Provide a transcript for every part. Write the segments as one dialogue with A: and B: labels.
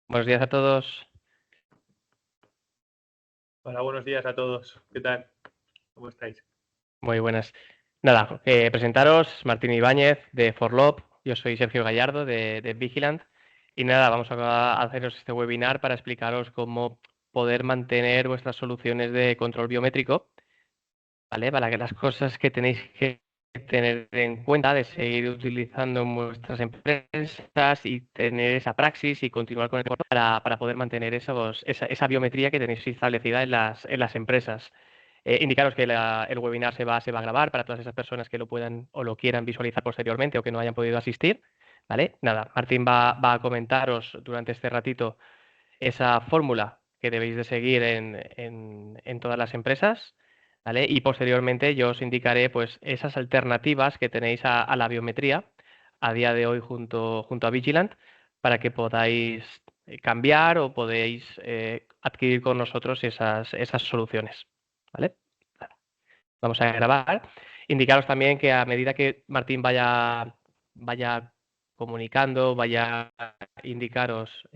A: Buenos días a todos.
B: Hola, buenos días a todos. ¿Qué tal? ¿Cómo estáis?
A: Muy buenas. Nada, presentaros, Martín Ibáñez de Forlop. Yo soy Sergio Gallardo de Vigilant. Y nada, vamos a haceros este webinar para explicaros cómo poder mantener vuestras soluciones de control biométrico, ¿vale? Para que las cosas que tenéis que tener en cuenta de seguir utilizando en vuestras empresas y tener esa praxis y continuar con el para poder mantener esa biometría que tenéis establecida en las empresas. Indicaros que el webinar se va a grabar para todas esas personas que lo puedan o lo quieran visualizar posteriormente o que no hayan podido asistir. ¿Vale? Nada, Martín va a comentaros durante este ratito esa fórmula que debéis de seguir en todas las empresas. ¿Vale? Y posteriormente yo os indicaré pues, esas alternativas que tenéis a la biometría a día de hoy junto a Vigilant para que podáis cambiar o podéis adquirir con nosotros esas soluciones. ¿Vale? Vamos a grabar. Indicaros también que a medida que Martín vaya comunicando, vaya a indicaros,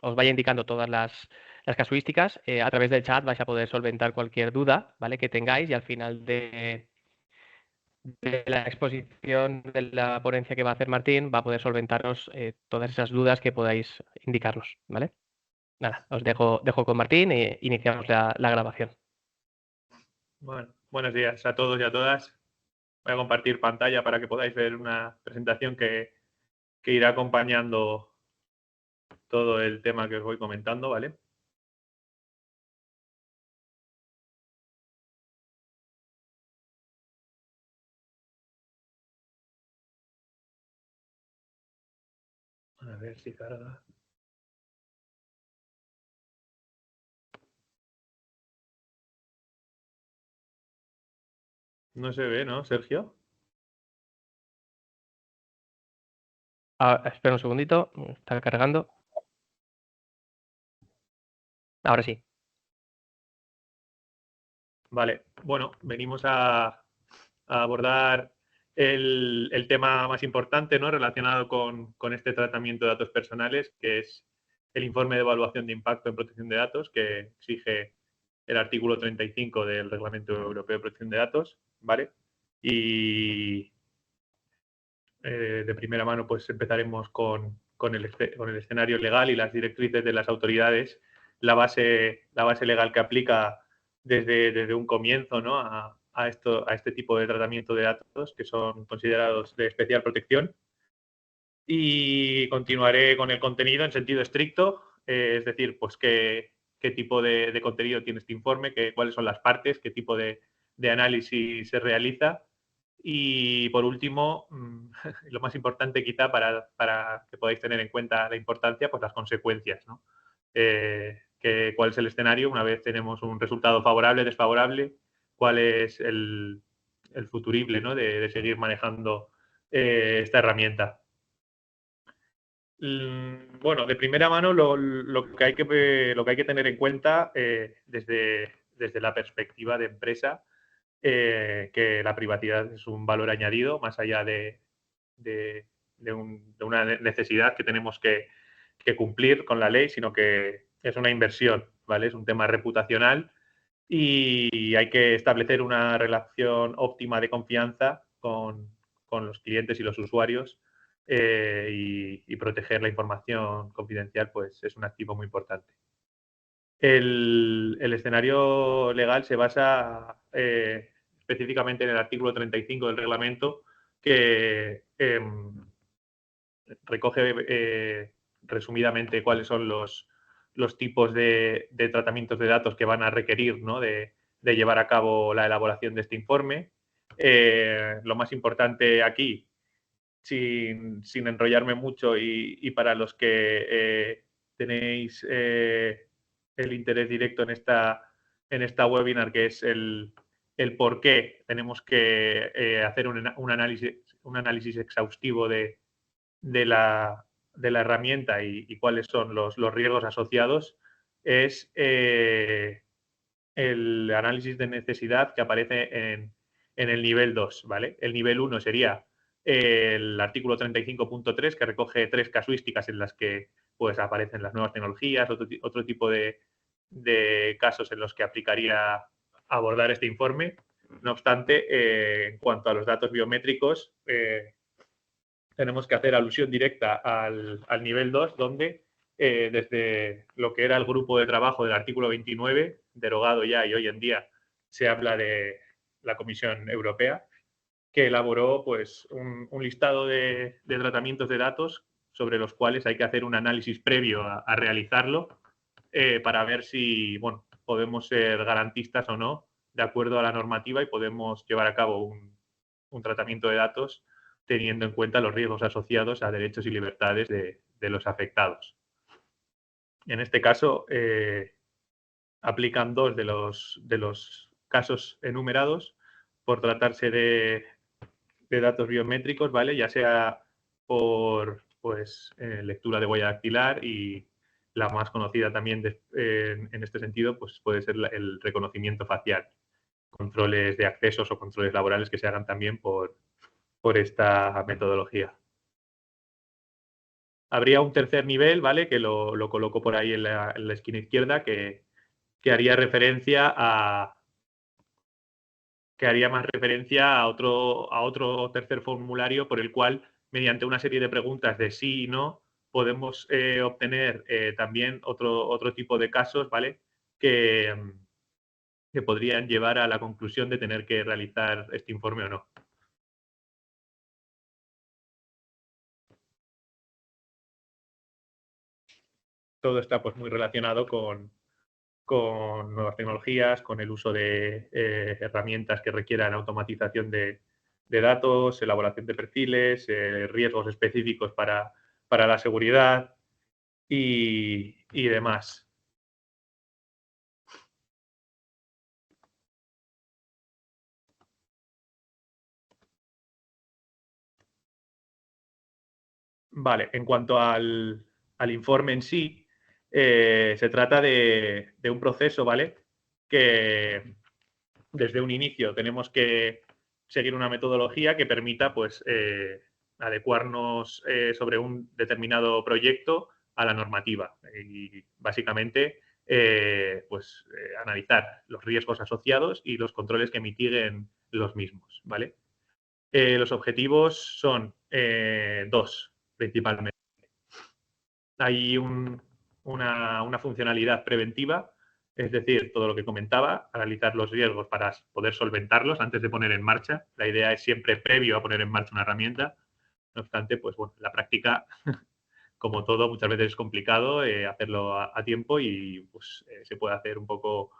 A: os vaya indicando todas las casuísticas, a través del chat vais a poder solventar cualquier duda, ¿vale? Que tengáis y al final de la exposición de la ponencia que va a hacer Martín va a poder solventaros todas esas dudas que podáis indicarnos, ¿vale? Nada, os dejo con Martín e iniciamos la grabación.
B: Bueno, buenos días a todos y a todas. Voy a compartir pantalla para que podáis ver una presentación que irá acompañando todo el tema que os voy comentando, ¿vale? A ver si carga. No se ve, ¿no, Sergio?
A: Espera un segundito, está cargando. Ahora sí.
B: Vale, bueno, venimos a abordar el tema más importante, ¿no? Relacionado con este tratamiento de datos personales, que es el informe de evaluación de impacto en protección de datos que exige el artículo 35 del Reglamento Europeo de Protección de Datos, ¿vale? Y de primera mano, pues empezaremos con el escenario legal y las directrices de las autoridades, la base legal que aplica desde un comienzo, ¿no? a este tipo de tratamiento de datos que son considerados de especial protección. Y continuaré con el contenido en sentido estricto, es decir, pues qué tipo de contenido tiene este informe, cuáles son las partes, qué tipo de análisis se realiza. Y por último, lo más importante quizá para que podáis tener en cuenta la importancia, pues las consecuencias, ¿no? Cuál es el escenario una vez tenemos un resultado favorable, desfavorable, cuál es el futurible, ¿no? de seguir manejando esta herramienta. Bueno, de primera mano lo que hay que tener en cuenta desde la perspectiva de empresa, que la privacidad es un valor añadido más allá de una necesidad que tenemos que cumplir con la ley, sino que es una inversión, ¿vale? Es un tema reputacional y hay que establecer una relación óptima de confianza con los clientes y los usuarios, y proteger la información confidencial pues es un activo muy importante. El escenario legal se basa específicamente en el artículo 35 del reglamento que recoge resumidamente cuáles son los tipos de tratamientos de datos que van a requerir, ¿no? de llevar a cabo la elaboración de este informe. Lo más importante aquí, sin enrollarme mucho y para los que tenéis el interés directo en esta webinar, que es el por qué tenemos que hacer un análisis exhaustivo de la, de la herramienta y cuáles son los riesgos asociados, es el análisis de necesidad que aparece en el nivel 2, ¿vale? El nivel 1 sería el artículo 35.3, que recoge 3 casuísticas en las que pues aparecen las nuevas tecnologías, otro tipo de casos en los que aplicaría abordar este informe. No obstante, en cuanto a los datos biométricos, tenemos que hacer alusión directa al nivel 2, donde desde lo que era el grupo de trabajo del artículo 29, derogado ya y hoy en día se habla de la Comisión Europea, que elaboró pues, un listado de tratamientos de datos sobre los cuales hay que hacer un análisis previo a realizarlo para ver si bueno, podemos ser garantistas o no de acuerdo a la normativa y podemos llevar a cabo un tratamiento de datos teniendo en cuenta los riesgos asociados a derechos y libertades de los afectados. En este caso, aplican dos de los casos enumerados por tratarse de datos biométricos, ¿vale? Ya sea por pues, lectura de huella dactilar y la más conocida también en este sentido pues puede ser el reconocimiento facial. Controles de accesos o controles laborales que se hagan también por esta metodología. Habría un tercer nivel, ¿vale? Que lo coloco por ahí en la esquina izquierda, que haría referencia a más referencia a otro tercer formulario por el cual, mediante una serie de preguntas de sí y no, podemos obtener también otro tipo de casos, ¿vale? Que podrían llevar a la conclusión de tener que realizar este informe o no. Todo está pues muy relacionado con nuevas tecnologías, con el uso de herramientas que requieran automatización de datos, elaboración de perfiles, riesgos específicos para la seguridad y demás. Vale, en cuanto al informe en sí, se trata de un proceso, ¿vale? Que desde un inicio tenemos que seguir una metodología que permita pues, adecuarnos sobre un determinado proyecto a la normativa y básicamente pues, analizar los riesgos asociados y los controles que mitiguen los mismos, ¿vale? Los objetivos son dos, principalmente. Hay una funcionalidad preventiva, es decir, todo lo que comentaba, analizar los riesgos para poder solventarlos antes de poner en marcha. La idea es siempre previo a poner en marcha una herramienta. No obstante, pues bueno, la práctica, como todo, muchas veces es complicado hacerlo a tiempo y pues, se puede hacer un poco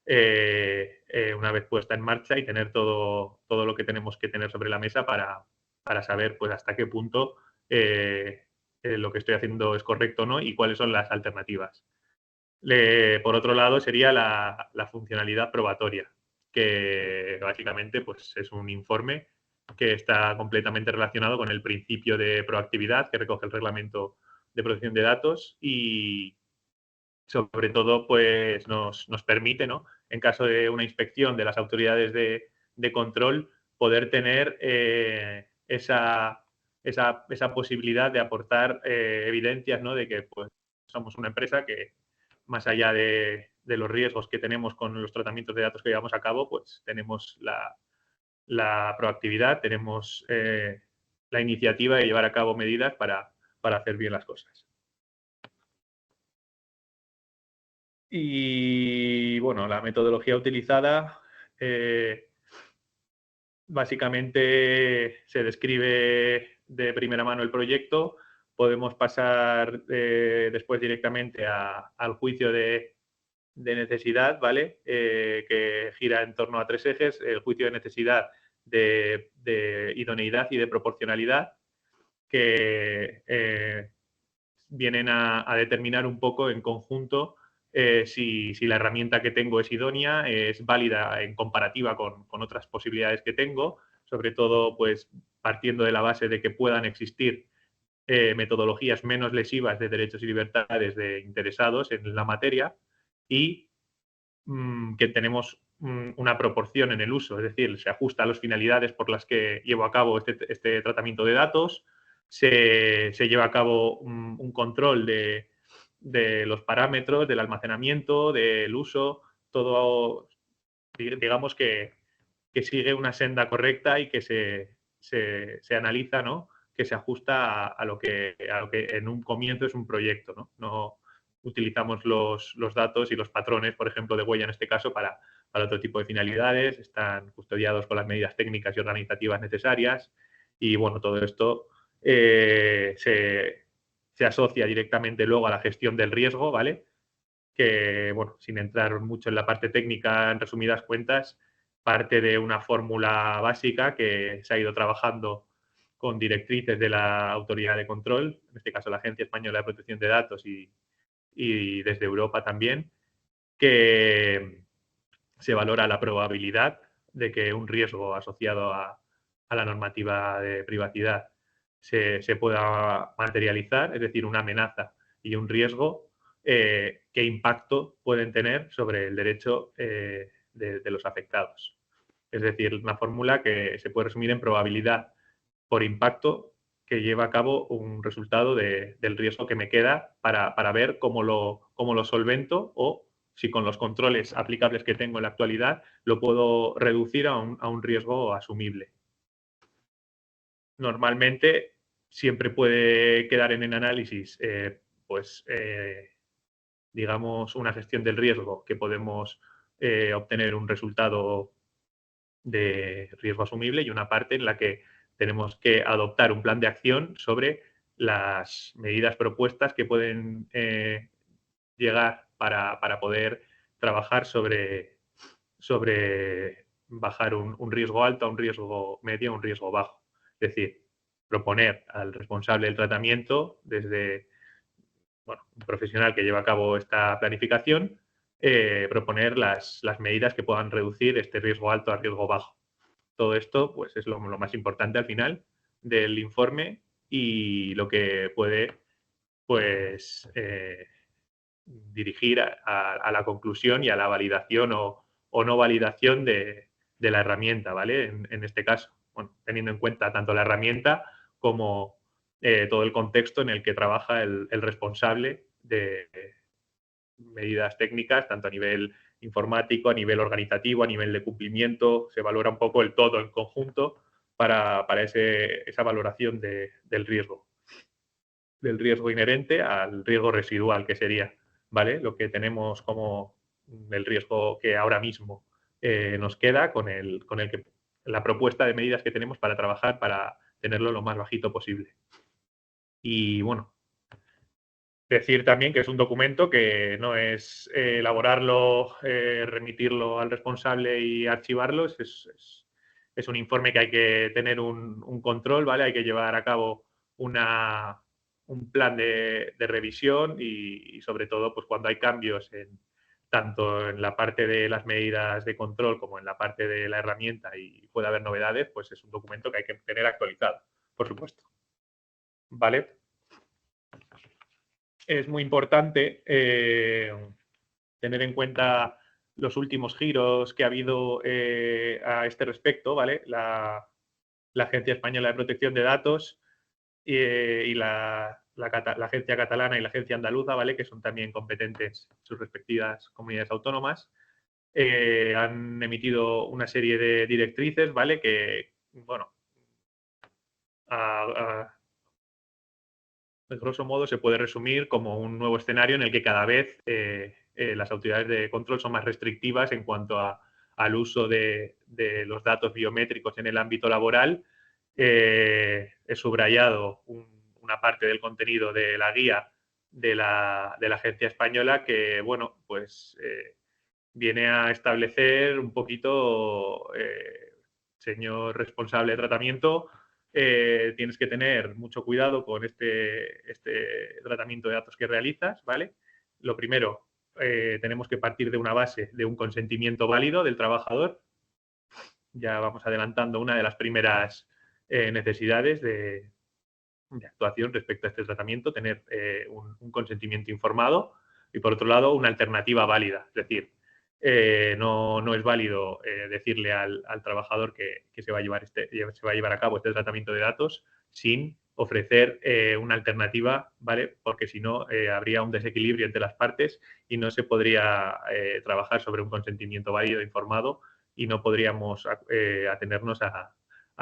B: una vez puesta en marcha y tener todo lo que tenemos que tener sobre la mesa para saber pues, hasta qué punto lo que estoy haciendo es correcto o no y cuáles son las alternativas. Por otro lado, sería la funcionalidad probatoria, que básicamente pues, es un informe que está completamente relacionado con el principio de proactividad que recoge el reglamento de protección de datos y sobre todo pues, nos permite, ¿no? En caso de una inspección de las autoridades de control, poder tener esa posibilidad de aportar evidencias, ¿no? De que pues, somos una empresa que, más allá de los riesgos que tenemos con los tratamientos de datos que llevamos a cabo, pues tenemos la proactividad, tenemos la iniciativa de llevar a cabo medidas para hacer bien las cosas. Y bueno, la metodología utilizada básicamente se describe de primera mano el proyecto. Podemos pasar después directamente al juicio de necesidad, ¿vale? Que gira en torno a tres ejes: el juicio de necesidad, de idoneidad y de proporcionalidad, que vienen a determinar un poco en conjunto si la herramienta que tengo es idónea, es válida en comparativa con otras posibilidades que tengo, sobre todo pues partiendo de la base de que puedan existir metodologías menos lesivas de derechos y libertades de interesados en la materia y que tenemos una proporción en el uso, es decir, se ajusta a las finalidades por las que llevo a cabo este tratamiento de datos, se lleva a cabo un control de de los parámetros, del almacenamiento, del uso, todo, digamos que sigue una senda correcta y que se analiza, ¿no? Que se ajusta a lo que en un comienzo es un proyecto, ¿no? No utilizamos los datos y los patrones, por ejemplo, de huella en este caso, para otro tipo de finalidades, están custodiados con las medidas técnicas y organizativas necesarias y, bueno, todo esto se asocia directamente luego a la gestión del riesgo, ¿vale? Que, bueno, sin entrar mucho en la parte técnica, en resumidas cuentas, parte de una fórmula básica que se ha ido trabajando con directrices de la autoridad de control, en este caso la Agencia Española de Protección de Datos y desde Europa también, que se valora la probabilidad de que un riesgo asociado a la normativa de privacidad se pueda materializar, es decir, una amenaza y un riesgo, qué impacto pueden tener sobre el derecho de los afectados. Es decir, una fórmula que se puede resumir en probabilidad por impacto que lleva a cabo un resultado del riesgo que me queda para ver cómo lo solvento o si con los controles aplicables que tengo en la actualidad lo puedo reducir a un riesgo asumible. Normalmente siempre puede quedar en el análisis, digamos, una gestión del riesgo que podemos obtener un resultado de riesgo asumible y una parte en la que tenemos que adoptar un plan de acción sobre las medidas propuestas que pueden llegar para poder trabajar sobre bajar un riesgo alto a un riesgo medio a un riesgo bajo. Es decir, proponer al responsable del tratamiento, desde un profesional que lleva a cabo esta planificación, proponer las medidas que puedan reducir este riesgo alto a riesgo bajo. Todo esto pues, es lo más importante al final del informe y lo que puede pues, dirigir a la conclusión y a la validación o no validación de la herramienta, ¿vale? En este caso, bueno, teniendo en cuenta tanto la herramienta como todo el contexto en el que trabaja el responsable de medidas técnicas, tanto a nivel informático, a nivel organizativo, a nivel de cumplimiento. Se valora un poco el todo en conjunto para esa valoración del riesgo inherente al riesgo residual, que sería, ¿vale? Lo que tenemos como el riesgo que ahora mismo nos queda con la propuesta de medidas que tenemos para trabajar para tenerlo lo más bajito posible. Y bueno, decir también que es un documento que no es elaborarlo, remitirlo al responsable y archivarlo, es un informe que hay que tener un control, ¿vale? Hay que llevar a cabo un plan de revisión y sobre todo pues cuando hay cambios tanto en la parte de las medidas de control como en la parte de la herramienta y puede haber novedades, pues es un documento que hay que tener actualizado, por supuesto. ¿Vale? Es muy importante tener en cuenta los últimos giros que ha habido a este respecto, ¿vale? La Agencia Española de Protección de Datos y la Agencia Catalana y la Agencia Andaluza, ¿vale? Que son también competentes en sus respectivas comunidades autónomas, han emitido una serie de directrices, ¿vale? Que, bueno, de grosso modo se puede resumir como un nuevo escenario en el que cada vez las autoridades de control son más restrictivas en cuanto al uso de los datos biométricos en el ámbito laboral. He subrayado una parte del contenido de la guía de la Agencia Española que, bueno, pues viene a establecer un poquito, señor responsable de tratamiento, tienes que tener mucho cuidado con este tratamiento de datos que realizas, ¿vale? Lo primero, tenemos que partir de una base de un consentimiento válido del trabajador. Ya vamos adelantando una de las primeras necesidades de actuación respecto a este tratamiento, tener un consentimiento informado y, por otro lado, una alternativa válida. Es decir, no es válido decirle al trabajador que se va a llevar a cabo este tratamiento de datos sin ofrecer una alternativa, ¿vale? Porque si no, habría un desequilibrio entre las partes y no se podría trabajar sobre un consentimiento válido e informado y no podríamos atenernos a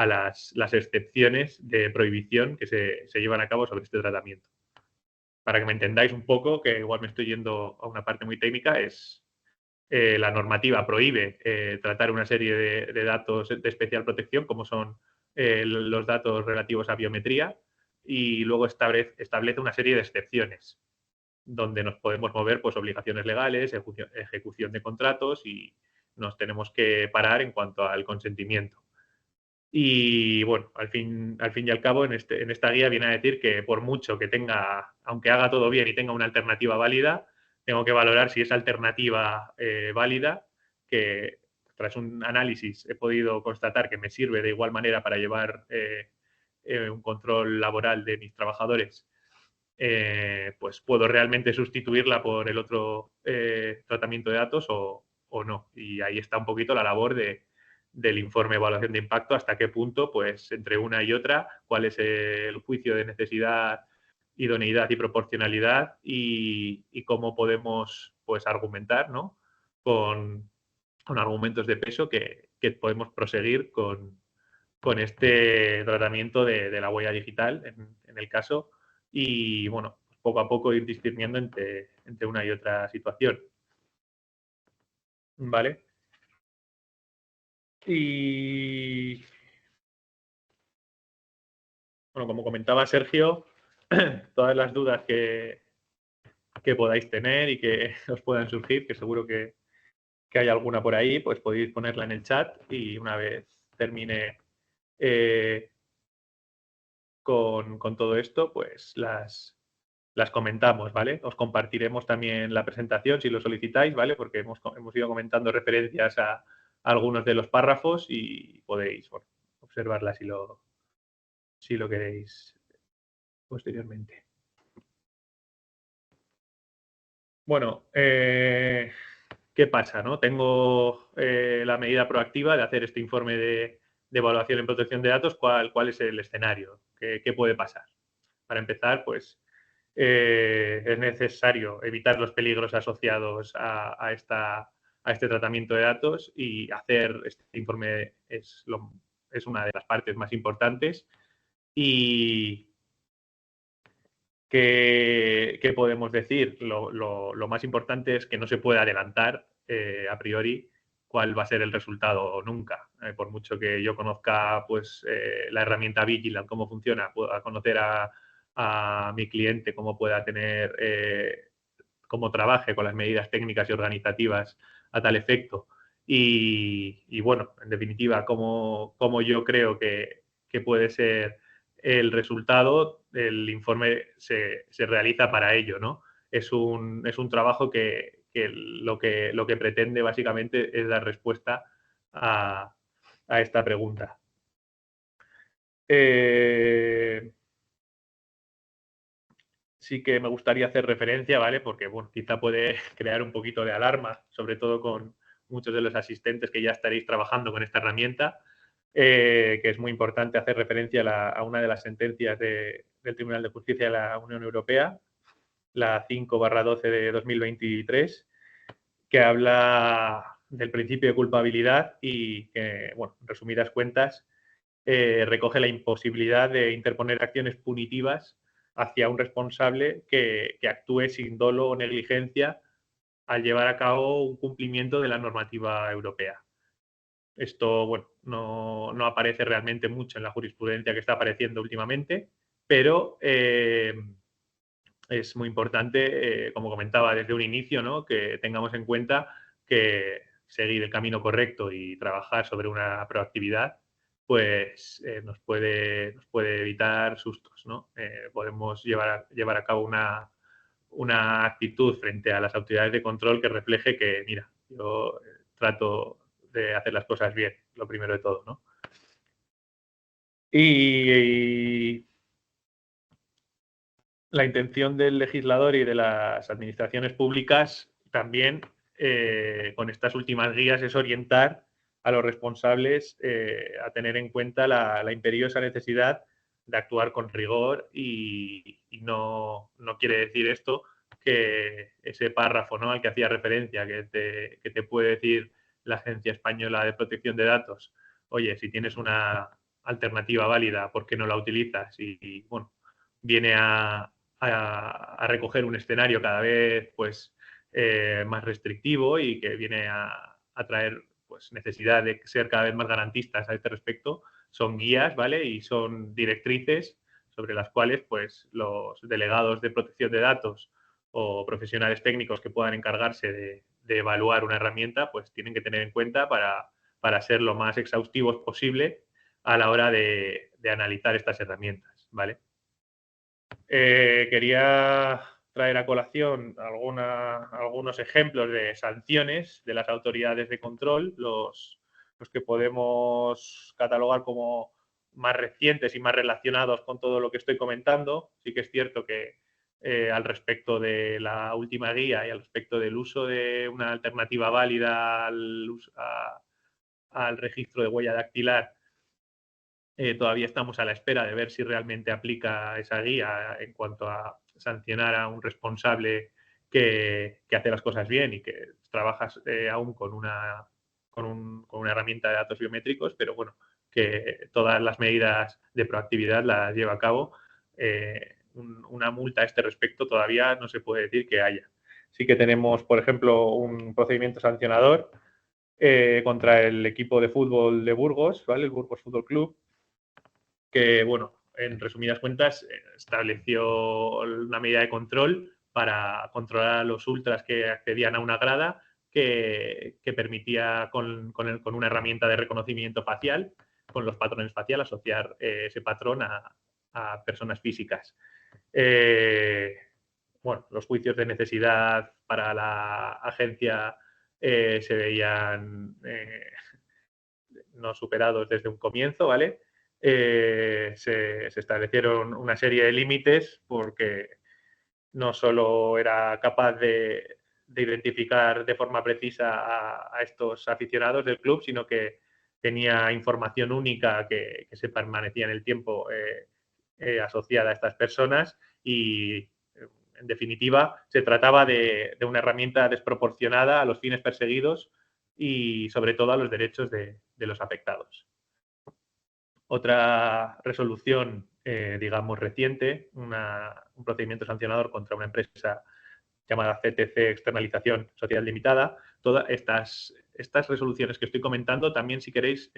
B: las excepciones de prohibición que se llevan a cabo sobre este tratamiento. Para que me entendáis un poco, que igual me estoy yendo a una parte muy técnica, es la normativa prohíbe tratar una serie de datos de especial protección, como son los datos relativos a biometría, y luego establece una serie de excepciones, donde nos podemos mover pues, obligaciones legales, ejecución de contratos y nos tenemos que parar en cuanto al consentimiento. Y bueno, al fin y al cabo, en esta guía viene a decir que por mucho que tenga, aunque haga todo bien y tenga una alternativa válida, tengo que valorar si esa alternativa válida, que tras un análisis he podido constatar que me sirve de igual manera para llevar un control laboral de mis trabajadores, pues puedo realmente sustituirla por el otro tratamiento de datos o no. Y ahí está un poquito la labor del informe de evaluación de impacto, hasta qué punto, pues entre una y otra, cuál es el juicio de necesidad, idoneidad y proporcionalidad y cómo podemos pues argumentar, ¿no? Con argumentos de peso que podemos proseguir con este tratamiento de la huella digital, en el caso, y bueno, poco a poco ir discerniendo entre una y otra situación. ¿Vale? Y bueno, como comentaba Sergio, todas las dudas que podáis tener y que os puedan surgir, que seguro que hay alguna por ahí, pues podéis ponerla en el chat y una vez termine con todo esto, pues las comentamos, ¿vale? Os compartiremos también la presentación si lo solicitáis, ¿vale? Porque hemos ido comentando referencias a algunos de los párrafos y podéis bueno, observarla si lo queréis posteriormente. Bueno, ¿qué pasa? ¿No? Tengo la medida proactiva de hacer este informe de evaluación en protección de datos. ¿Cuál es el escenario? ¿Qué puede pasar? Para empezar, pues es necesario evitar los peligros asociados a este tratamiento de datos y hacer este informe es una de las partes más importantes. Y ¿qué podemos decir? Lo más importante es que no se puede adelantar a priori cuál va a ser el resultado nunca. Por mucho que yo conozca pues, la herramienta Vigilant, cómo funciona, pueda conocer a mi cliente, cómo pueda tener, cómo trabaje con las medidas técnicas y organizativas a tal efecto. Y bueno, en definitiva, cómo yo creo que puede ser el resultado, el informe se realiza para ello, ¿no? Es un trabajo que lo que pretende básicamente es dar respuesta a esta pregunta. Sí que me gustaría hacer referencia, ¿vale? Porque, bueno, quizá puede crear un poquito de alarma, sobre todo con muchos de los asistentes que ya estaréis trabajando con esta herramienta, que es muy importante hacer referencia a una de las sentencias del Tribunal de Justicia de la Unión Europea, la 5/12 de 2023, que habla del principio de culpabilidad y que, bueno, en resumidas cuentas, recoge la imposibilidad de interponer acciones punitivas hacia un responsable que actúe sin dolo o negligencia al llevar a cabo un cumplimiento de la normativa europea. Esto, bueno, no aparece realmente mucho en la jurisprudencia que está apareciendo últimamente, pero es muy importante, como comentaba desde un inicio, ¿no? Que tengamos en cuenta que seguir el camino correcto y trabajar sobre una proactividad, pues nos puede evitar sustos, ¿no? Podemos llevar a cabo una actitud frente a las autoridades de control que refleje que, mira, yo trato de hacer las cosas bien, lo primero de todo, ¿no? Y la intención del legislador y de las administraciones públicas también con estas últimas guías es orientar a los responsables a tener en cuenta la imperiosa necesidad actuar con rigor y no quiere decir esto que ese párrafo, ¿no?, al que hacía referencia, que te puede decir la Agencia Española de Protección de Datos, oye, si tienes una alternativa válida, ¿por qué no la utilizas? Y bueno, viene a recoger un escenario cada vez pues más restrictivo y que viene a traer pues necesidad de ser cada vez más garantistas a este respecto. Son guías, ¿vale? Y son directrices sobre las cuales pues los delegados de protección de datos o profesionales técnicos que puedan encargarse de evaluar una herramienta pues tienen que tener en cuenta para ser lo más exhaustivos posible a la hora de analizar estas herramientas, ¿vale? Quería traer a colación algunos ejemplos de sanciones de las autoridades de control, los que podemos catalogar como más recientes y más relacionados con todo lo que estoy comentando. Sí que es cierto que al respecto de la última guía y al respecto del uso de una alternativa válida al registro de huella dactilar, todavía estamos a la espera de ver si realmente aplica esa guía en cuanto a sancionar a un responsable que hace las cosas bien y que trabajas aún con con una herramienta de datos biométricos, pero bueno, que todas las medidas de proactividad las lleva a cabo. Una multa a este respecto todavía no se puede decir que haya. Sí que tenemos, por ejemplo, un procedimiento sancionador contra el equipo de fútbol de Burgos, ¿vale? El Burgos Fútbol Club, que, bueno, en resumidas cuentas, estableció una medida de control para controlar a los ultras que accedían a una grada que permitía con una herramienta de reconocimiento facial, con los patrones faciales, asociar ese patrón a personas físicas. Bueno, los juicios de necesidad para la agencia se veían no superados desde un comienzo, ¿vale? Se establecieron una serie de límites porque no solo era capaz de identificar de forma precisa a estos aficionados del club, sino que tenía información única que se permanecía en el tiempo asociada a estas personas y, en definitiva, se trataba de una herramienta desproporcionada a los fines perseguidos y, sobre todo, a los derechos de los afectados. Otra resolución, digamos, reciente, un procedimiento sancionador contra una empresa llamada CTC Externalización Social Limitada. Todas estas resoluciones que estoy comentando, también, si queréis,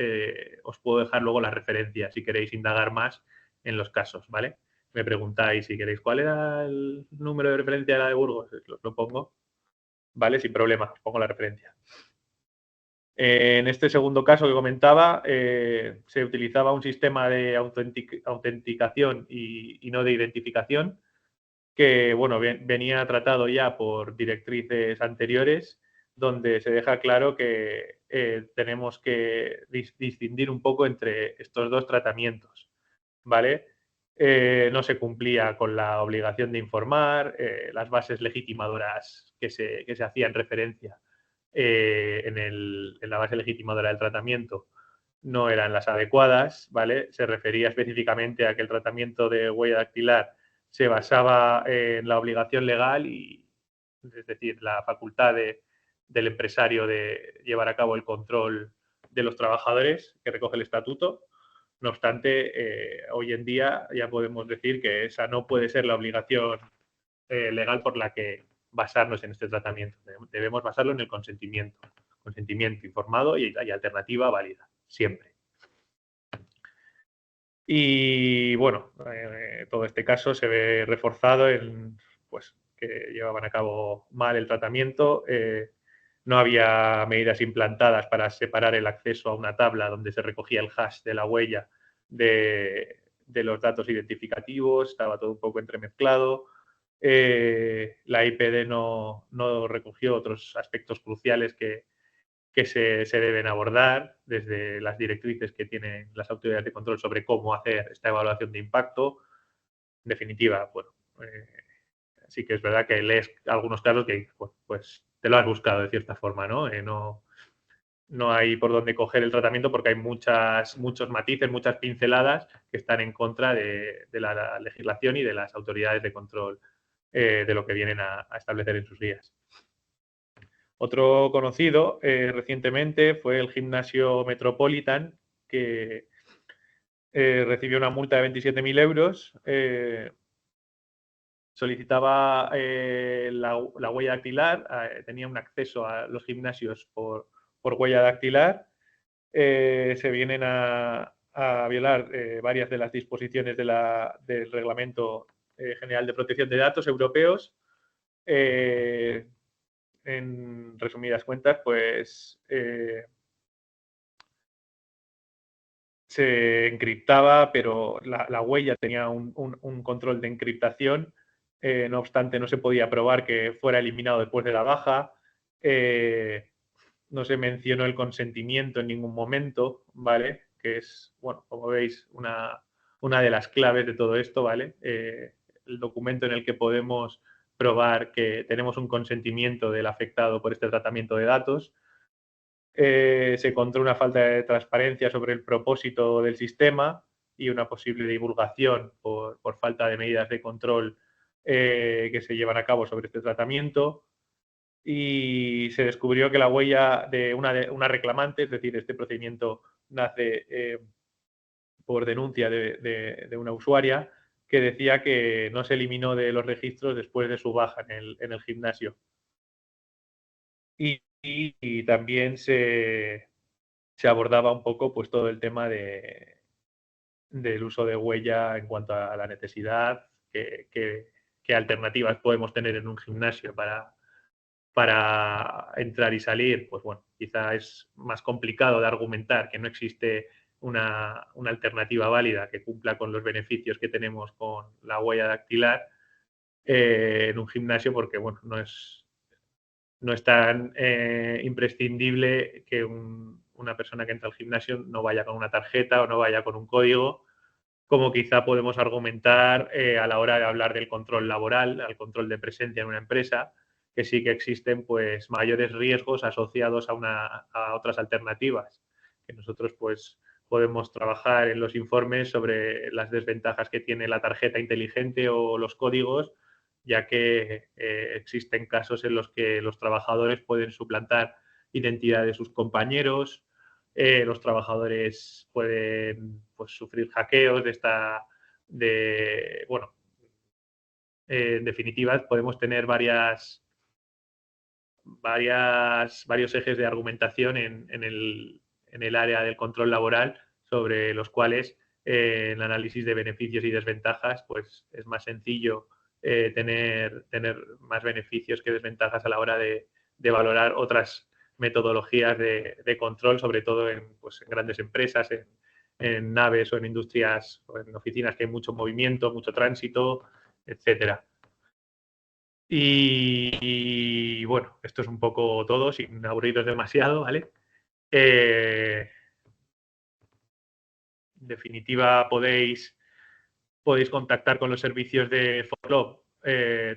B: os puedo dejar luego las referencias, si queréis indagar más en los casos, ¿vale? Me preguntáis si queréis cuál era el número de referencia de la de Burgos, lo pongo, ¿vale? Sin problema, os pongo la referencia. En este segundo caso que comentaba, se utilizaba un sistema de autenticación y no de identificación que, bueno, venía tratado ya por directrices anteriores, donde se deja claro que tenemos que distinguir un poco entre estos dos tratamientos, ¿vale? No se cumplía con la obligación de informar, las bases legitimadoras que se hacían referencia en la base legitimadora del tratamiento no eran las adecuadas, ¿vale? Se refería específicamente a que el tratamiento de huella dactilar se basaba en la obligación legal y, es decir, la facultad del empresario de llevar a cabo el control de los trabajadores que recoge el estatuto. No obstante, hoy en día ya podemos decir que esa no puede ser la obligación legal por la que basarnos en este tratamiento. Debemos basarlo en el consentimiento informado y alternativa válida, siempre. Y bueno, todo este caso se ve reforzado en pues, que llevaban a cabo mal el tratamiento. No había medidas implantadas para separar el acceso a una tabla donde se recogía el hash de la huella de los datos identificativos, estaba todo un poco entremezclado. La IPD no recogió otros aspectos cruciales que se deben abordar desde las directrices que tienen las autoridades de control sobre cómo hacer esta evaluación de impacto. En definitiva, bueno, sí que es verdad que lees algunos casos que, bueno, pues te lo has buscado de cierta forma, ¿no? no hay por dónde coger el tratamiento porque hay muchos matices, muchas pinceladas que están en contra de la legislación y de las autoridades de control de lo que vienen a establecer en sus guías. Otro conocido recientemente fue el gimnasio Metropolitan, que recibió una multa de 27.000 euros. Solicitaba la huella dactilar, tenía un acceso a los gimnasios por huella dactilar. Se vienen a violar varias de las disposiciones del Reglamento General de Protección de Datos europeos. En resumidas cuentas, pues se encriptaba, pero la huella tenía un control de encriptación. No obstante, no se podía probar que fuera eliminado después de la baja. No se mencionó el consentimiento en ningún momento, ¿vale? Que es, bueno, como veis, una de las claves de todo esto, ¿vale? El documento en el que podemos probar que tenemos un consentimiento del afectado por este tratamiento de datos. Se encontró una falta de transparencia sobre el propósito del sistema y una posible divulgación por falta de medidas de control que se llevan a cabo sobre este tratamiento. Y se descubrió que la huella de una reclamante, es decir, este procedimiento nace por denuncia de una usuaria que decía que no se eliminó de los registros después de su baja en el gimnasio. Y también se abordaba un poco pues todo el tema del uso de huella en cuanto a la necesidad, qué alternativas podemos tener en un gimnasio para entrar y salir. Pues bueno, quizá es más complicado de argumentar que no existe una alternativa válida que cumpla con los beneficios que tenemos con la huella dactilar en un gimnasio, porque bueno, no es tan imprescindible que una persona que entra al gimnasio no vaya con una tarjeta o no vaya con un código, como quizá podemos argumentar a la hora de hablar del control laboral, al control de presencia en una empresa, que sí que existen pues mayores riesgos asociados a otras alternativas, que nosotros pues podemos trabajar en los informes sobre las desventajas que tiene la tarjeta inteligente o los códigos, ya que existen casos en los que los trabajadores pueden suplantar identidad de sus compañeros, los trabajadores pueden pues, sufrir hackeos bueno, en definitiva podemos tener varios ejes de argumentación en el área del control laboral sobre los cuales el análisis de beneficios y desventajas pues es más sencillo tener más beneficios que desventajas a la hora de valorar otras metodologías de control, sobre todo pues, en grandes empresas, en naves o en industrias o en oficinas que hay mucho movimiento, mucho tránsito, etcétera. Y bueno, esto es un poco todo, sin aburriros demasiado, ¿vale? En definitiva, podéis contactar con los servicios de ForLob,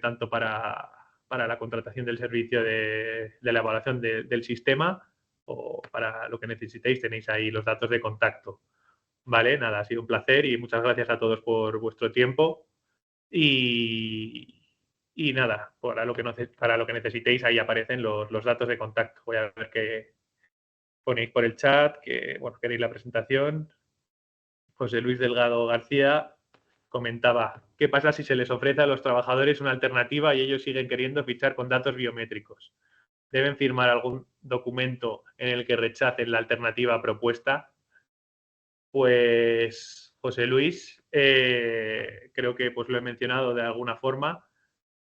B: tanto para la contratación del servicio de la evaluación del sistema o para lo que necesitéis, tenéis ahí los datos de contacto. Vale, nada, ha sido un placer y muchas gracias a todos por vuestro tiempo. Y nada, para lo que necesitéis, ahí aparecen los datos de contacto. Voy a ver qué ponéis por el chat, que bueno, queréis la presentación. José Luis Delgado García comentaba, ¿qué pasa si se les ofrece a los trabajadores una alternativa y ellos siguen queriendo fichar con datos biométricos? ¿Deben firmar algún documento en el que rechacen la alternativa propuesta? Pues, José Luis, creo que pues, lo he mencionado de alguna forma,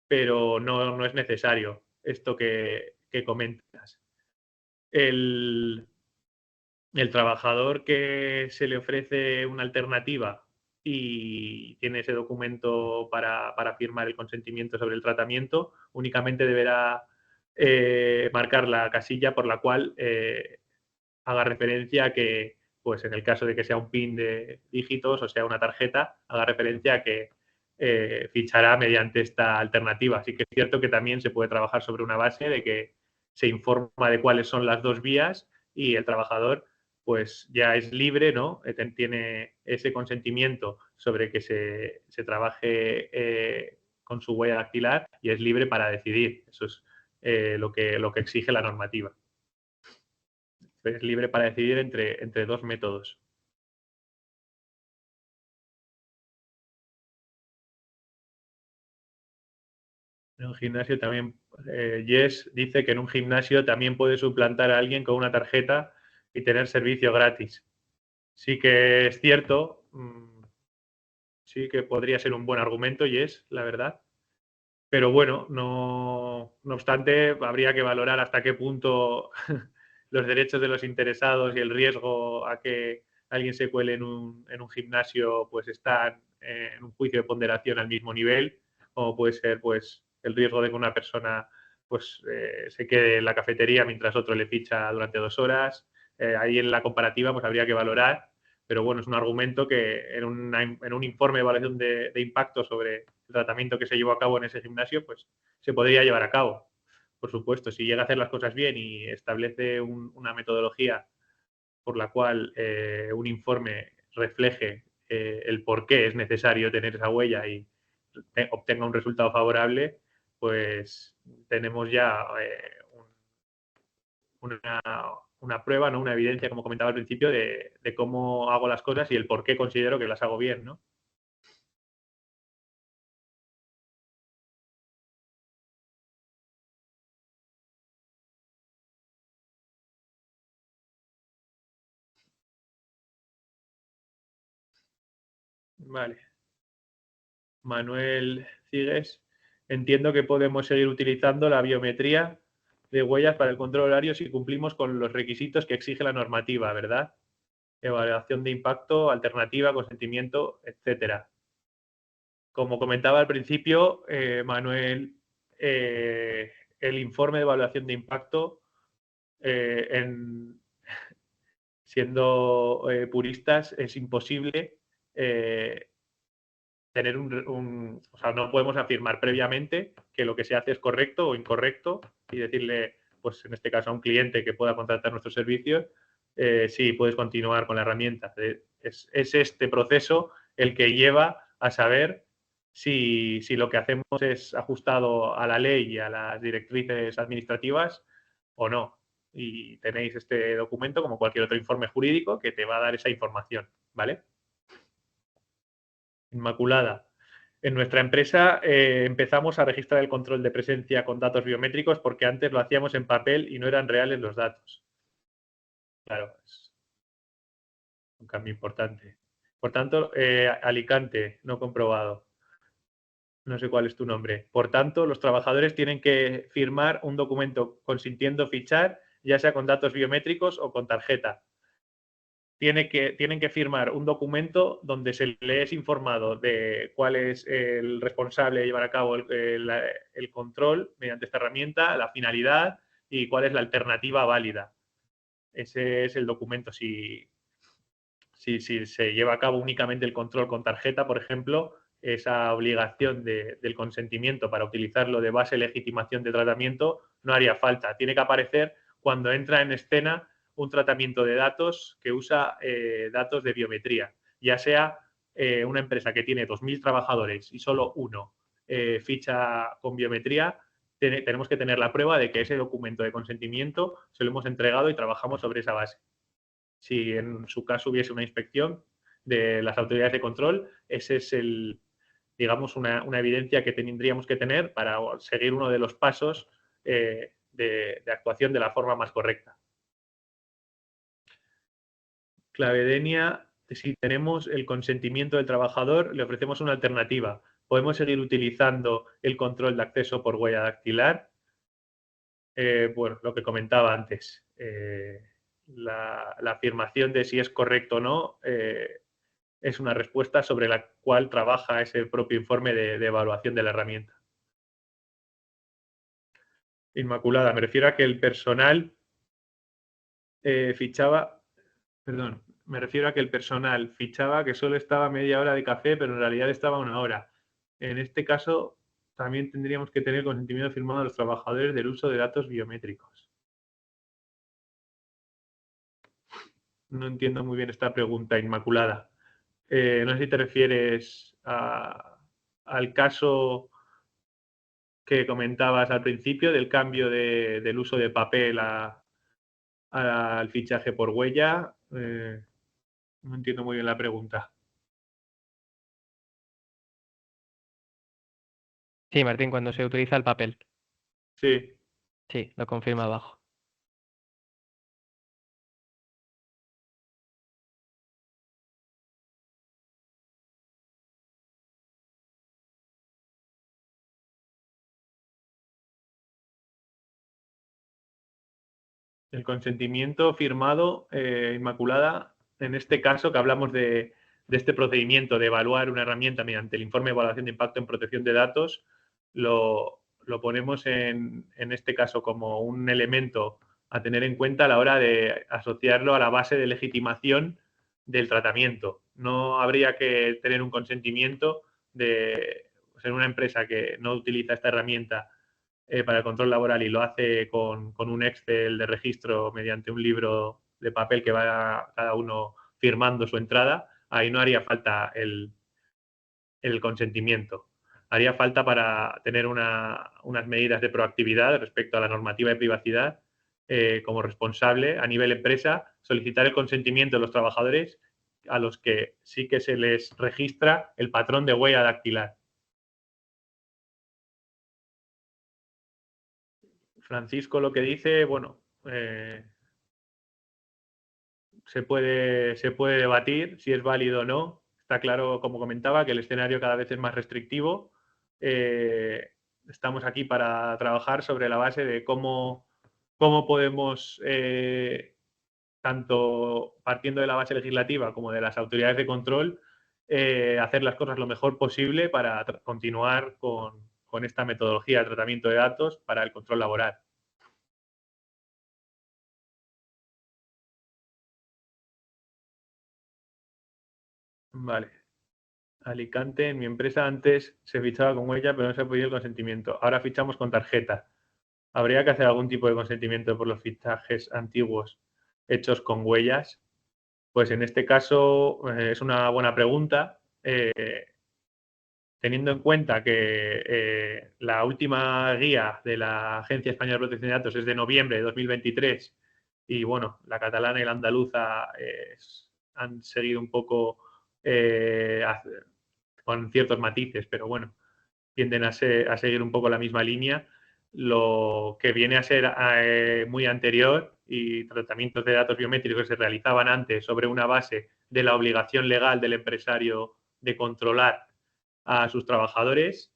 B: pero no es necesario esto que comentas. El trabajador que se le ofrece una alternativa y tiene ese documento para firmar el consentimiento sobre el tratamiento, únicamente deberá marcar la casilla por la cual haga referencia a que, pues en el caso de que sea un PIN de dígitos o sea una tarjeta, haga referencia a que fichará mediante esta alternativa. Así que es cierto que también se puede trabajar sobre una base de que se informa de cuáles son las dos vías y el trabajador pues ya es libre, ¿no? Tiene ese consentimiento sobre que se trabaje con su huella dactilar y es libre para decidir. Eso es lo que exige la normativa. Es libre para decidir entre dos métodos. En un gimnasio también, Yes dice que en un gimnasio también puede suplantar a alguien con una tarjeta y tener servicio gratis. Sí que es cierto, sí que podría ser un buen argumento, Yes, la verdad. Pero bueno, no obstante, habría que valorar hasta qué punto los derechos de los interesados y el riesgo a que alguien se cuele en un gimnasio pues están en un juicio de ponderación al mismo nivel, como puede ser pues el riesgo de que una persona pues se quede en la cafetería mientras otro le ficha durante 2 horas. Ahí en la comparativa pues habría que valorar, pero bueno, es un argumento que en un informe de evaluación de impacto sobre el tratamiento que se llevó a cabo en ese gimnasio, pues se podría llevar a cabo. Por supuesto, si llega a hacer las cosas bien y establece una metodología por la cual un informe refleje el por qué es necesario tener esa huella y obtenga un resultado favorable, pues tenemos ya una, una prueba, ¿no? Una evidencia, como comentaba al principio, de cómo hago las cosas y el por qué considero que las hago bien, ¿no? Vale. Manuel Cigues, entiendo que podemos seguir utilizando la biometría de huellas para el control horario si cumplimos con los requisitos que exige la normativa, ¿verdad? Evaluación de impacto, alternativa, consentimiento, etcétera. Como comentaba al principio, Manuel, el informe de evaluación de impacto, siendo puristas, es imposible tener o sea, no podemos afirmar previamente que lo que se hace es correcto o incorrecto y decirle, pues en este caso a un cliente que pueda contratar nuestros servicios, sí, puedes continuar con la herramienta. Es este proceso el que lleva a saber si lo que hacemos es ajustado a la ley y a las directrices administrativas o no. Y tenéis este documento, como cualquier otro informe jurídico, que te va a dar esa información, ¿vale? Inmaculada. En nuestra empresa empezamos a registrar el control de presencia con datos biométricos porque antes lo hacíamos en papel y no eran reales los datos. Claro, es un cambio importante. Por tanto, Alicante, no comprobado. No sé cuál es tu nombre. Por tanto, los trabajadores tienen que firmar un documento consintiendo fichar, ya sea con datos biométricos o con tarjeta. Tienen que firmar un documento donde se les es informado de cuál es el responsable de llevar a cabo el control mediante esta herramienta, la finalidad y cuál es la alternativa válida. Ese es el documento. Si se lleva a cabo únicamente el control con tarjeta, por ejemplo, esa obligación del consentimiento para utilizarlo de base de legitimación de tratamiento no haría falta. Tiene que aparecer cuando entra en escena un tratamiento de datos que usa datos de biometría, ya sea una empresa que tiene 2.000 trabajadores y solo uno ficha con biometría, tenemos que tener la prueba de que ese documento de consentimiento se lo hemos entregado y trabajamos sobre esa base. Si en su caso hubiese una inspección de las autoridades de control, ese es digamos, una evidencia que tendríamos que tener para seguir uno de los pasos de actuación de la forma más correcta. Clavedenia, si tenemos el consentimiento del trabajador, le ofrecemos una alternativa. Podemos seguir utilizando el control de acceso por huella dactilar. Bueno, lo que comentaba antes, la afirmación de si es correcto o no es una respuesta sobre la cual trabaja ese propio informe de evaluación de la herramienta. Inmaculada, me refiero a que el personal fichaba, perdón, me refiero a que el personal fichaba que solo estaba media hora de café, pero en realidad estaba 1 hora. En este caso, también tendríamos que tener consentimiento firmado de los trabajadores del uso de datos biométricos. No entiendo muy bien esta pregunta, Inmaculada. No sé si te refieres al caso que comentabas al principio del cambio del uso de papel al fichaje por huella. No entiendo muy bien la pregunta.
A: Sí, Martín, cuando se utiliza el papel.
B: Sí,
A: Sí, lo confirma abajo.
B: el consentimiento firmado, Inmaculada, en este caso que hablamos de este procedimiento de evaluar una herramienta mediante el informe de evaluación de impacto en protección de datos, lo ponemos en este caso como un elemento a tener en cuenta a la hora de asociarlo a la base de legitimación del tratamiento. No habría que tener un consentimiento de ser una empresa que no utiliza esta herramienta para el control laboral y lo hace con un Excel de registro mediante un libro de papel que va cada uno firmando su entrada, ahí no haría falta el consentimiento. Haría falta para tener unas medidas de proactividad respecto a la normativa de privacidad, como responsable a nivel empresa, solicitar el consentimiento de los trabajadores a los que sí que se les registra el patrón de huella dactilar. Francisco lo que dice, bueno, se puede debatir si es válido o no. Está claro, como comentaba, que el escenario cada vez es más restrictivo. Estamos aquí para trabajar sobre la base de cómo podemos, tanto partiendo de la base legislativa como de las autoridades de control, hacer las cosas lo mejor posible para continuar con esta metodología de tratamiento de datos para el control laboral. Vale. Alicante, en mi empresa antes se fichaba con huella, pero no se podía el consentimiento. Ahora fichamos con tarjeta. ¿Habría que hacer algún tipo de consentimiento por los fichajes antiguos hechos con huellas? Pues en este caso es una buena pregunta, teniendo en cuenta que la última guía de la Agencia Española de Protección de Datos es de noviembre de 2023 y bueno, la catalana y la andaluza han seguido un poco con ciertos matices, pero bueno, tienden a seguir un poco la misma línea. Lo que viene a ser muy anterior y tratamientos de datos biométricos que se realizaban antes sobre una base de la obligación legal del empresario de controlar a sus trabajadores,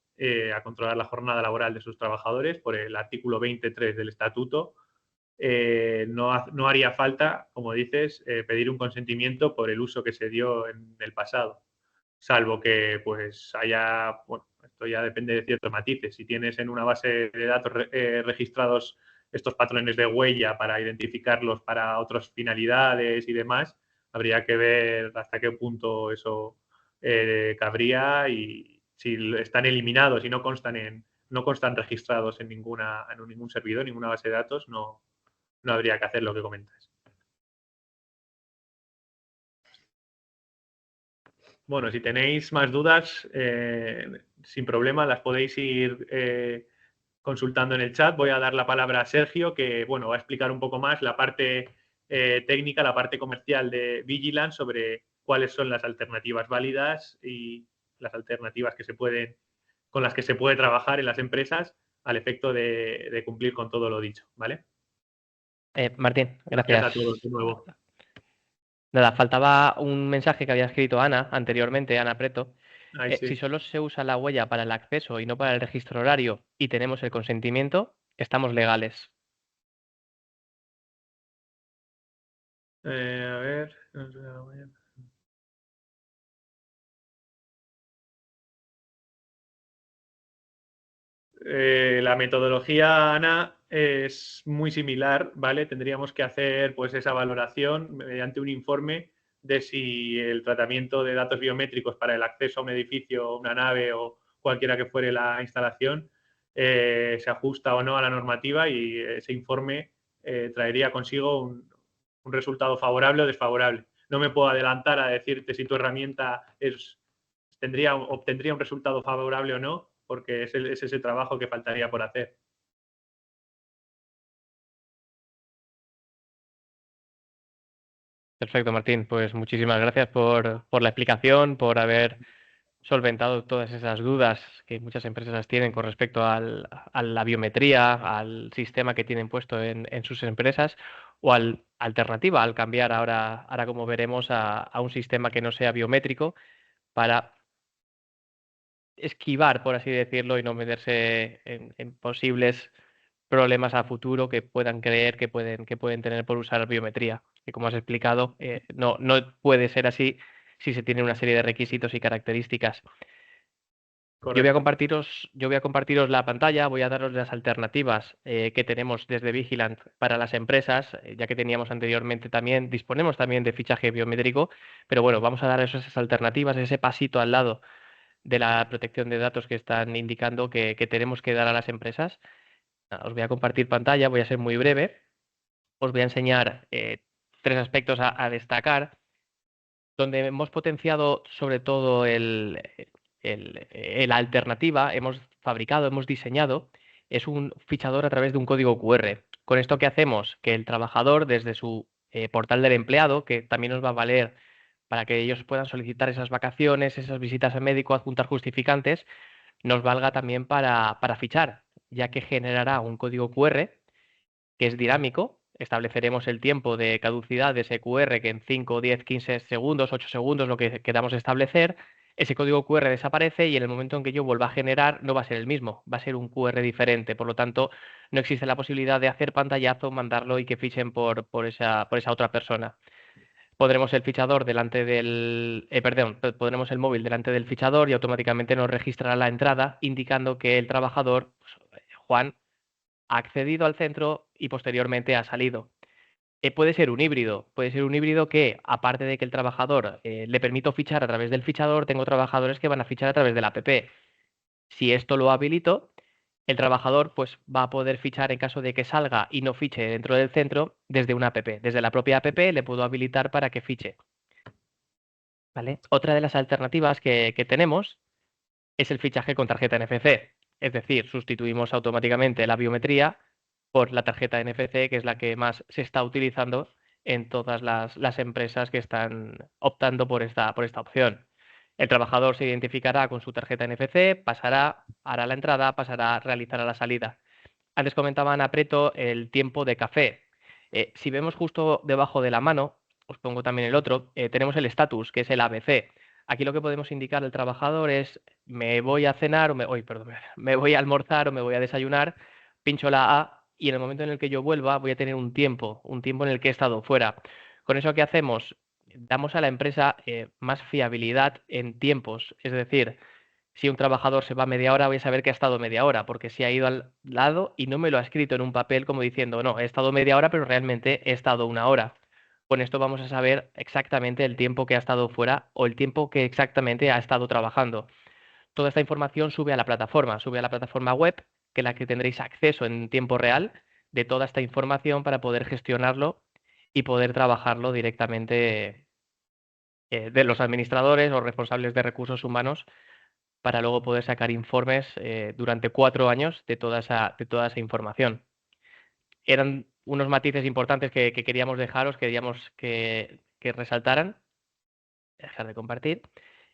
B: a controlar la jornada laboral de sus trabajadores por el artículo 23 del estatuto. No haría falta, como dices, pedir un consentimiento por el uso que se dio en el pasado, salvo que pues haya, bueno, esto ya depende de ciertos matices. Si tienes en una base de datos registrados estos patrones de huella para identificarlos para otras finalidades y demás, habría que ver hasta qué punto eso cabría y si están eliminados y no constan registrados en ningún servidor, en ninguna base de datos, no habría que hacer lo que comentas. Bueno, si tenéis más dudas, sin problema, las podéis ir consultando en el chat. Voy a dar la palabra a Sergio, que bueno, va a explicar un poco más la parte técnica, la parte comercial de Vigilance sobre cuáles son las alternativas válidas y las alternativas con las que se puede trabajar en las empresas al efecto de cumplir con todo lo dicho, ¿vale?
A: Martín,
B: Gracias
A: gracias.
B: a todos de nuevo.
A: Nada, faltaba un mensaje que había escrito Ana anteriormente, Ana Preto.
B: Ahí
A: Si
B: sí.
A: solo se usa la huella para el acceso y no para el registro horario y tenemos el consentimiento, estamos legales.
B: A ver. La metodología, Ana, es muy similar, ¿vale? Tendríamos que hacer pues esa valoración mediante un informe de si el tratamiento de datos biométricos para el acceso a un edificio, una nave o cualquiera que fuere la instalación se ajusta o no a la normativa y ese informe traería consigo un resultado favorable o desfavorable. No me puedo adelantar a decirte si tu herramienta obtendría un resultado favorable o no, porque es ese trabajo que faltaría por hacer.
A: Perfecto, Martín. Pues muchísimas gracias por la explicación, por haber solventado todas esas dudas que muchas empresas tienen con respecto a la biometría, al sistema que tienen puesto en sus empresas o al alternativa, al cambiar ahora como veremos, a un sistema que no sea biométrico para esquivar, por así decirlo, y no meterse en posibles problemas a futuro que puedan creer que pueden tener por usar biometría. Y como has explicado, no puede ser así si se tiene una serie de requisitos y características.
B: Correcto.
A: Yo voy a compartiros la pantalla, voy a daros las alternativas que tenemos desde Vigilant para las empresas, ya que teníamos anteriormente también, disponemos también de fichaje biométrico, pero bueno, vamos a dar esas alternativas, ese pasito al lado de la protección de datos que están indicando que tenemos que dar a las empresas. Os voy a compartir pantalla, voy a ser muy breve. Os voy a enseñar tres aspectos a destacar, donde hemos potenciado sobre todo la alternativa, hemos fabricado, hemos diseñado, es un fichador a través de un código QR. Con esto, ¿qué hacemos? Que el trabajador, desde su portal del empleado, que también nos va a valer para que ellos puedan solicitar esas vacaciones, esas visitas al médico, adjuntar justificantes, nos valga también para fichar, ya que generará un código QR que es dinámico. Estableceremos el tiempo de caducidad de ese QR que en 5, 10, 15 segundos, 8 segundos, lo que queramos establecer, ese código QR desaparece y en el momento en que yo vuelva a generar no va a ser el mismo, va a ser un QR diferente. Por lo tanto, no existe la posibilidad de hacer pantallazo, mandarlo y que fichen por esa otra persona. Pondremos el fichador delante pondremos el móvil delante del fichador y automáticamente nos registrará la entrada indicando que el trabajador, pues, Juan, ha accedido al centro y posteriormente ha salido. Puede ser un híbrido que, aparte de que el trabajador le permito fichar a través del fichador, tengo trabajadores que van a fichar a través de la app. Si esto lo habilito, el trabajador pues, va a poder fichar en caso de que salga y no fiche dentro del centro desde una app. Desde la propia app le puedo habilitar para que fiche. ¿Vale? Otra de las alternativas que tenemos es el fichaje con tarjeta NFC. Es decir, sustituimos automáticamente la biometría por la tarjeta NFC, que es la que más se está utilizando en todas las empresas que están optando por esta opción. El trabajador se identificará con su tarjeta NFC, hará la entrada, realizará la salida. Antes comentaba Ana Preto el tiempo de café. Si vemos justo debajo de la mano, os pongo también el otro, tenemos el estatus, que es el ABC. Aquí lo que podemos indicar al trabajador es me voy a cenar me voy a almorzar o me voy a desayunar, pincho la A y en el momento en el que yo vuelva voy a tener un tiempo en el que he estado fuera. Con eso, ¿qué hacemos? Damos a la empresa más fiabilidad en tiempos, es decir, si un trabajador se va media hora, voy a saber que ha estado media hora, porque si ha ido al lado y no me lo ha escrito en un papel como diciendo, no, he estado media hora, pero realmente he estado una hora. Con esto vamos a saber exactamente el tiempo que ha estado fuera o el tiempo que exactamente ha estado trabajando. Toda esta información sube a la plataforma web, que es la que tendréis acceso en tiempo real de toda esta información para poder gestionarlo y poder trabajarlo directamente de los administradores o responsables de recursos humanos para luego poder sacar informes durante 4 años de toda esa información. Eran unos matices importantes que queríamos dejaros, queríamos que resaltaran, dejar de compartir,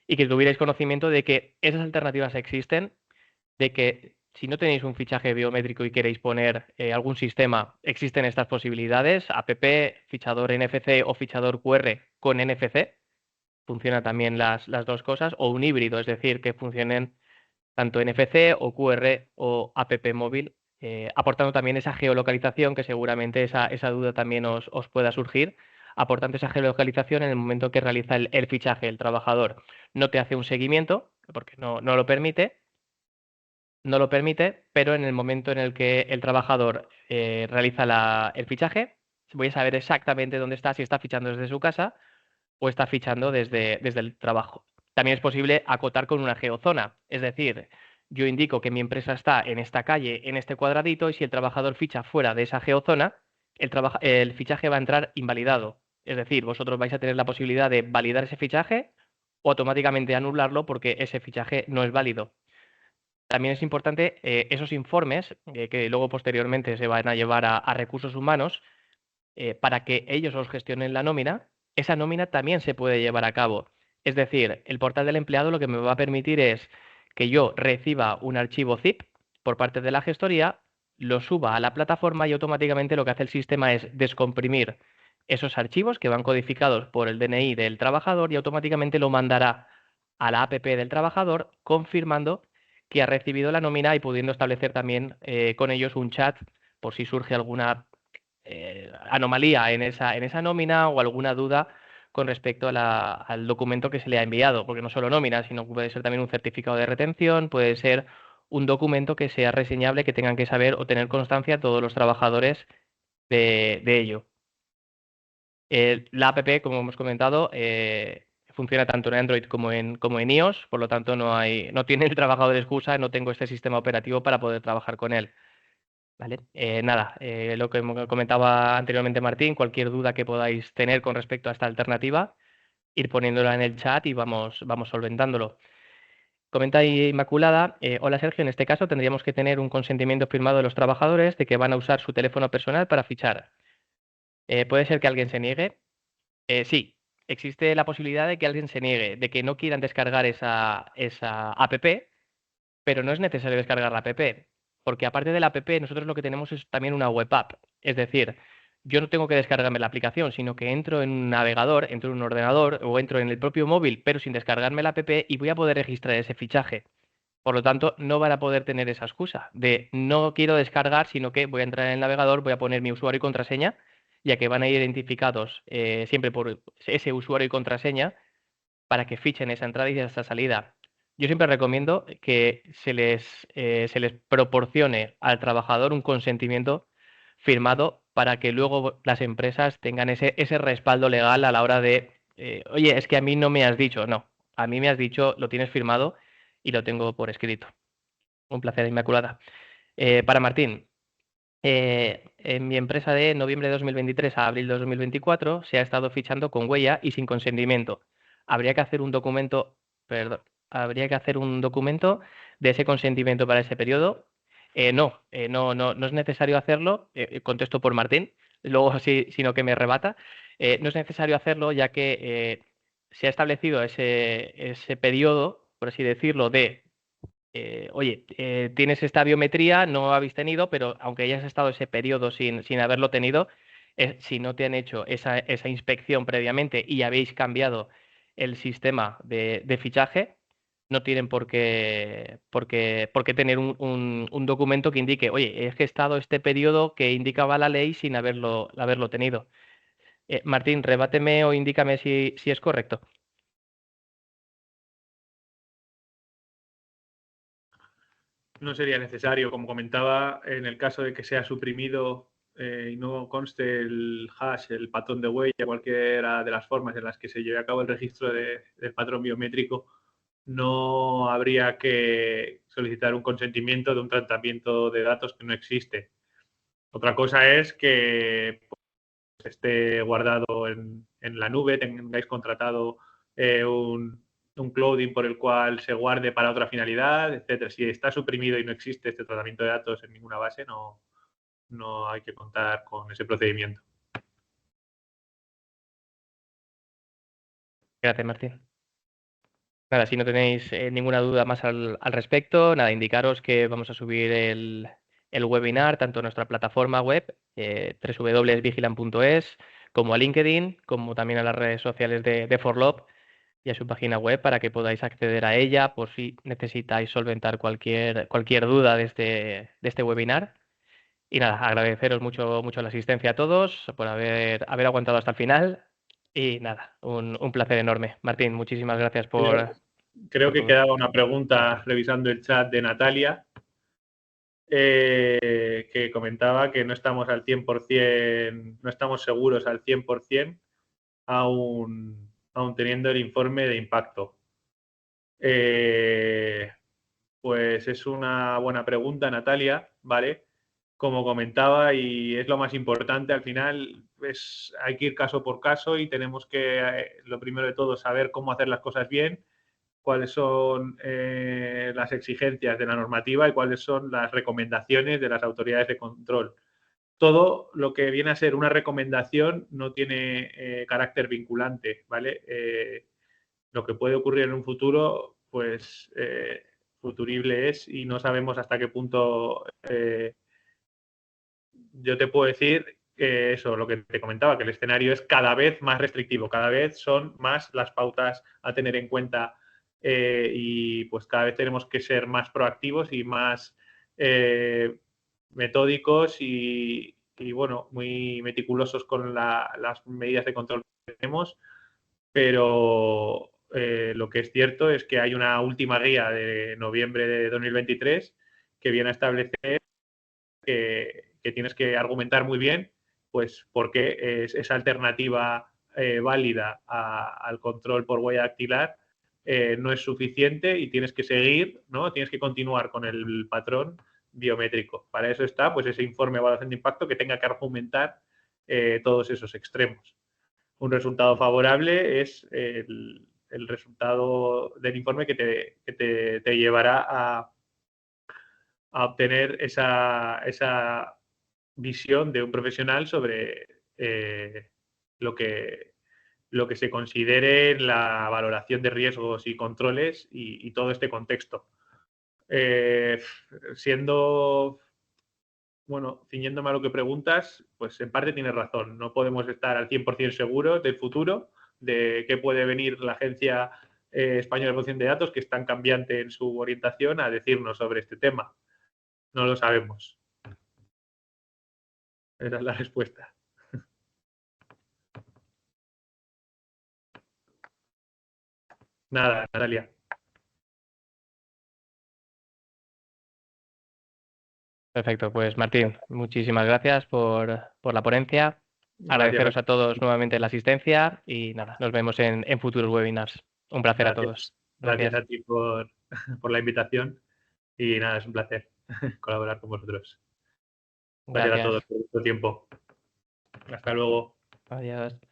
A: y que tuvierais conocimiento de que esas alternativas existen, de que si no tenéis un fichaje biométrico y queréis poner algún sistema, existen estas posibilidades, app, fichador NFC o fichador QR con NFC, funcionan también las dos cosas, o un híbrido, es decir, que funcionen tanto NFC o QR o app móvil, aportando también esa geolocalización, que seguramente esa duda también os pueda surgir, aportando esa geolocalización en el momento que realiza el fichaje. El trabajador no te hace un seguimiento, porque no lo permite, pero en el momento en el que el trabajador realiza el fichaje, voy a saber exactamente dónde está, si está fichando desde su casa o está fichando desde el trabajo. También es posible acotar con una geozona, es decir, yo indico que mi empresa está en esta calle, en este cuadradito, y si el trabajador ficha fuera de esa geozona, el fichaje va a entrar invalidado. Es decir, vosotros vais a tener la posibilidad de validar ese fichaje o automáticamente anularlo porque ese fichaje no es válido. También es importante esos informes que luego posteriormente se van a llevar a recursos humanos para que ellos os gestionen la nómina. Esa nómina también se puede llevar a cabo. Es decir, el portal del empleado lo que me va a permitir es que yo reciba un archivo zip por parte de la gestoría, lo suba a la plataforma y automáticamente lo que hace el sistema es descomprimir esos archivos que van codificados por el DNI del trabajador y automáticamente lo mandará a la APP del trabajador confirmando que ha recibido la nómina y pudiendo establecer también con ellos un chat por si surge alguna anomalía en esa nómina o alguna duda con respecto a al documento que se le ha enviado, porque no solo nómina, sino puede ser también un certificado de retención, puede ser un documento que sea reseñable, que tengan que saber o tener constancia todos los trabajadores de ello. La app, como hemos comentado, funciona tanto en Android como en iOS, por lo tanto no tiene el trabajador excusa, no tengo este sistema operativo para poder trabajar con él. ¿Vale? Nada, lo que comentaba anteriormente Martín, cualquier duda que podáis tener con respecto a esta alternativa, ir poniéndola en el chat y vamos solventándolo. Comenta ahí Inmaculada, hola Sergio, en este caso tendríamos que tener un consentimiento firmado de los trabajadores de que van a usar su teléfono personal para fichar. ¿Puede ser que alguien se niegue? Sí, existe la posibilidad de que alguien se niegue, de que no quieran descargar esa app, pero no es necesario descargar la app, porque aparte de la app, nosotros lo que tenemos es también una web app. Es decir, yo no tengo que descargarme la aplicación, sino que entro en un navegador, entro en un ordenador o entro en el propio móvil, pero sin descargarme la app y voy a poder registrar ese fichaje. Por lo tanto, no van a poder tener esa excusa de no quiero descargar, sino que voy a entrar en el navegador, voy a poner mi usuario y contraseña, ya que van a ir identificados siempre por ese usuario y contraseña para que fichen esa entrada y esa salida. Yo siempre recomiendo que se les proporcione al trabajador un consentimiento firmado para que luego las empresas tengan ese respaldo legal a la hora de, oye, es que a mí no me has dicho, no, a mí me has dicho, lo tienes firmado y lo tengo por escrito. Un placer, Inmaculada. Para Martín, en mi empresa de noviembre de 2023 a abril de 2024 se ha estado fichando con huella y sin consentimiento. Habría que hacer un documento, perdón, habría que hacer un documento de ese consentimiento para ese periodo. No es necesario hacerlo. Contesto por Martín, luego sí, sino que me rebata. No es necesario hacerlo ya que se ha establecido ese periodo, por así decirlo, de oye, tienes esta biometría, no habéis tenido, pero aunque hayas estado ese periodo sin haberlo tenido, si no te han hecho esa inspección previamente y habéis cambiado el sistema de fichaje, no tienen por qué tener un documento que indique, oye, es que he estado este periodo que indicaba la ley sin haberlo tenido. Martín, rebáteme o indícame si es correcto.
B: No sería necesario, como comentaba, en el caso de que sea suprimido y no conste el hash, el patrón de huella, cualquiera de las formas en las que se lleve a cabo el registro del patrón biométrico, no habría que solicitar un consentimiento de un tratamiento de datos que no existe. Otra cosa es que esté guardado en la nube, tengáis contratado un clouding por el cual se guarde para otra finalidad, etcétera. Si está suprimido y no existe este tratamiento de datos en ninguna base, no hay que contar con ese procedimiento.
A: Gracias, Martín. Nada, si no tenéis ninguna duda más al respecto, nada, indicaros que vamos a subir el webinar tanto a nuestra plataforma web, www.vigilant.es, como a LinkedIn, como también a las redes sociales de Forlop y a su página web para que podáis acceder a ella por si necesitáis solventar cualquier duda de este webinar. Y nada, agradeceros mucho la asistencia a todos por haber aguantado hasta el final. Y nada, un placer enorme. Martín, muchísimas gracias
B: Creo
A: por
B: que
A: todo.
B: quedaba una pregunta revisando el chat de Natalia, que comentaba que no estamos al 100%, no estamos seguros al 100%, aún teniendo el informe de impacto. Pues es una buena pregunta, Natalia, ¿vale? como comentaba, y es lo más importante, al final hay que ir caso por caso y tenemos que, lo primero de todo, saber cómo hacer las cosas bien, cuáles son las exigencias de la normativa y cuáles son las recomendaciones de las autoridades de control. Todo lo que viene a ser una recomendación no tiene carácter vinculante, ¿vale? Lo que puede ocurrir en un futuro, pues futurible es y no sabemos hasta qué punto. Yo te puedo decir que eso, lo que te comentaba, que el escenario es cada vez más restrictivo, cada vez son más las pautas a tener en cuenta y pues cada vez tenemos que ser más proactivos y más metódicos y, bueno, muy meticulosos con las medidas de control que tenemos, pero lo que es cierto es que hay una última guía de noviembre de 2023 que viene a establecer que tienes que argumentar muy bien, pues por qué esa alternativa válida al control por huella dactilar no es suficiente y tienes que seguir, ¿no? Tienes que continuar con el patrón biométrico. Para eso está pues ese informe de evaluación de impacto que tenga que argumentar todos esos extremos. Un resultado favorable es el resultado del informe que te llevará a obtener esa visión de un profesional sobre lo que se considere en la valoración de riesgos y controles y todo este contexto. Siendo, bueno, ciñéndome a lo que preguntas, pues en parte tienes razón. No podemos estar al 100% seguros del futuro, de qué puede venir la Agencia Española de Protección de Datos, que es tan cambiante en su orientación, a decirnos sobre este tema. No lo sabemos. Esa es la respuesta. Nada, Natalia.
A: Perfecto, pues Martín, muchísimas gracias por la ponencia.
B: Gracias,
A: Agradeceros a todos nuevamente la asistencia y nada, nos vemos en futuros webinars. Un placer a
B: gracias,
A: todos.
B: gracias
A: Gracias.
B: a ti por la invitación y nada, es un placer colaborar con vosotros. Gracias a
A: Gracias.
B: todos por vuestro tiempo. Hasta luego.
A: Adiós.